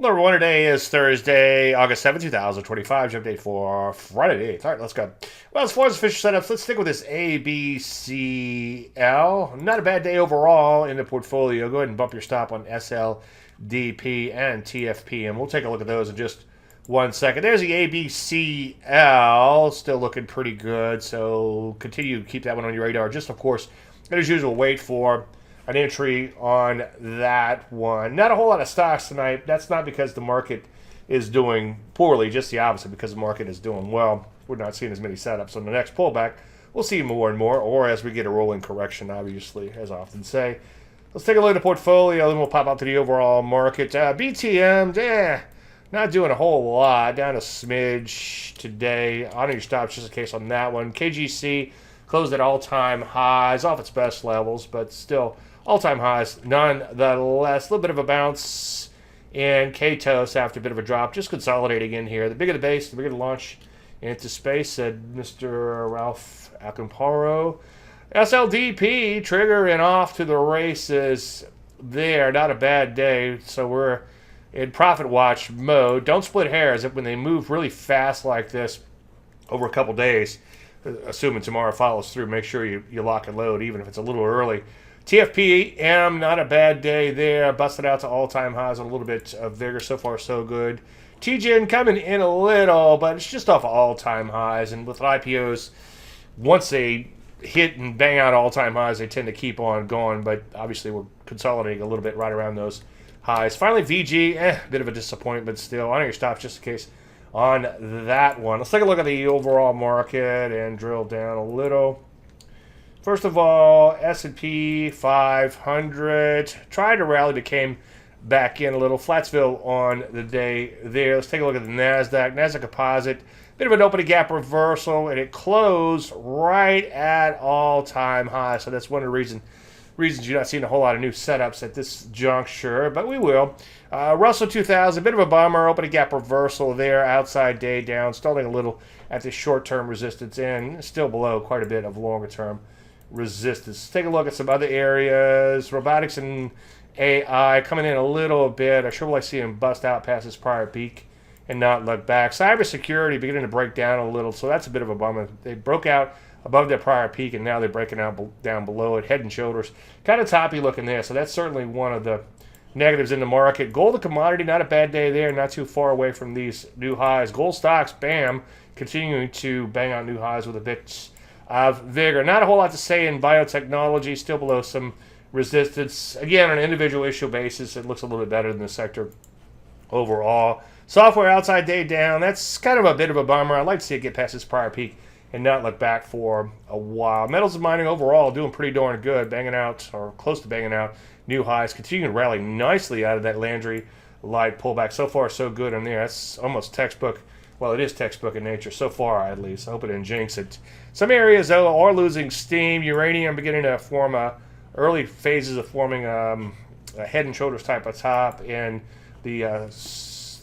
Number one today is Thursday, August 7th, 2025. Jump date for Friday the 8th. All right, let's go. Well, as far as official setups, let's stick with this ABCL. Not a bad day overall in the portfolio. Go ahead and bump your stop on SLDP and TFP, and we'll take a look at those in just 1 second. There's the ABCL, still looking pretty good, so continue to keep that one on your radar. Just, of course, as usual, wait for an entry on that one. Not a whole lot of stocks tonight. That's not because the market is doing poorly, just the opposite, because the market is doing well. We're not seeing as many setups. On the next pullback, we'll see more and more, or as we get a rolling correction, obviously, as I often say. Let's take a look at the portfolio, then we'll pop out to the overall market. BTM, not doing a whole lot. Down a smidge today. On your stops, just in case on that one. KGC closed at all-time highs, off its best levels, but still all-time highs nonetheless. A little bit of a bounce in KTOS after a bit of a drop, just consolidating in here. The bigger the base, the bigger the launch into space, said Mr. Ralph Acamparo. SLDP triggering off to the races there. Not a bad day, so we're in profit watch mode. Don't split hairs. When they move really fast like this over a couple days, assuming tomorrow follows through, make sure you lock and load, even if it's a little early. TFPM, not a bad day there. Busted out to all-time highs on a little bit of vigor. So far, so good. TGN coming in a little, but it's just off of all-time highs. And with IPOs, once they hit and bang out all-time highs, they tend to keep on going. But obviously, we're consolidating a little bit right around those highs. Finally, VG, bit of a disappointment still. On your stops, just in case on that one. Let's take a look at the overall market and drill down a little. First of all, S&P 500 tried to rally, but came back in a little. Flatsville on the day there. Let's take a look at the NASDAQ. NASDAQ Composite, bit of an opening gap reversal, and it closed right at all-time high. So that's one of the reasons you're not seeing a whole lot of new setups at this juncture, but we will. Russell 2000, bit of a bummer, opening gap reversal there, outside day down, stalling a little at the short-term resistance and still below quite a bit of longer-term resistance. Let's take a look at some other areas. Robotics and AI coming in a little bit. I sure like seeing them bust out past this prior peak and not look back. Cybersecurity beginning to break down a little, so that's a bit of a bummer. They broke out above their prior peak, and now they're breaking out down below it, head and shoulders. Kind of toppy looking there, so that's certainly one of the negatives in the market. Gold and commodity, not a bad day there, not too far away from these new highs. Gold stocks, bam, continuing to bang out new highs with a bit of vigor. Not a whole lot to say in biotechnology, still below some resistance. Again, on an individual issue basis, it looks a little bit better than the sector overall. Software outside day down, that's kind of a bit of a bummer. I'd like to see it get past this prior peak and not look back for a while. Metals and mining overall doing pretty darn good, banging out, or close to banging out, new highs. Continuing to rally nicely out of that Landry light pullback. So far, so good in there. That's almost textbook. Well, it is textbook in nature, so far at least. I hope it didn't jinx it. Some areas, though, are losing steam. Uranium beginning to form early phases of forming a head and shoulders type of top, and the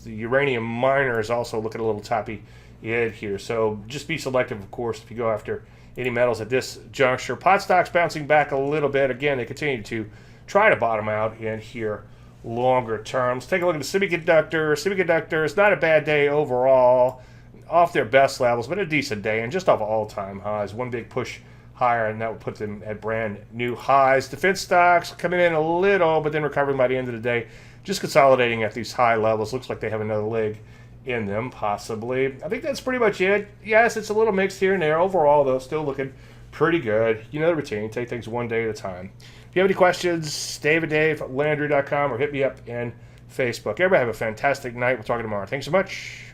uranium miner is also looking a little toppy here. So just be selective, of course, if you go after any metals at this juncture. Pot stocks bouncing back a little bit. Again, they continue to try to bottom out in here longer terms. Take a look at the semiconductor. Semiconductor is not a bad day overall, off their best levels, but a decent day, and just off all-time highs. One big push higher, and that would put them at brand new highs. Defense stocks coming in a little, but then recovering by the end of the day, just consolidating at these high levels. Looks like they have another leg in them, possibly. I think that's pretty much it. Yes, it's a little mixed here and there. Overall, though, still looking pretty good. You know the routine. Take things one day at a time. If you have any questions, Dave@Landry.com, or hit me up in Facebook. Everybody have a fantastic night. We'll talk tomorrow. Thanks so much.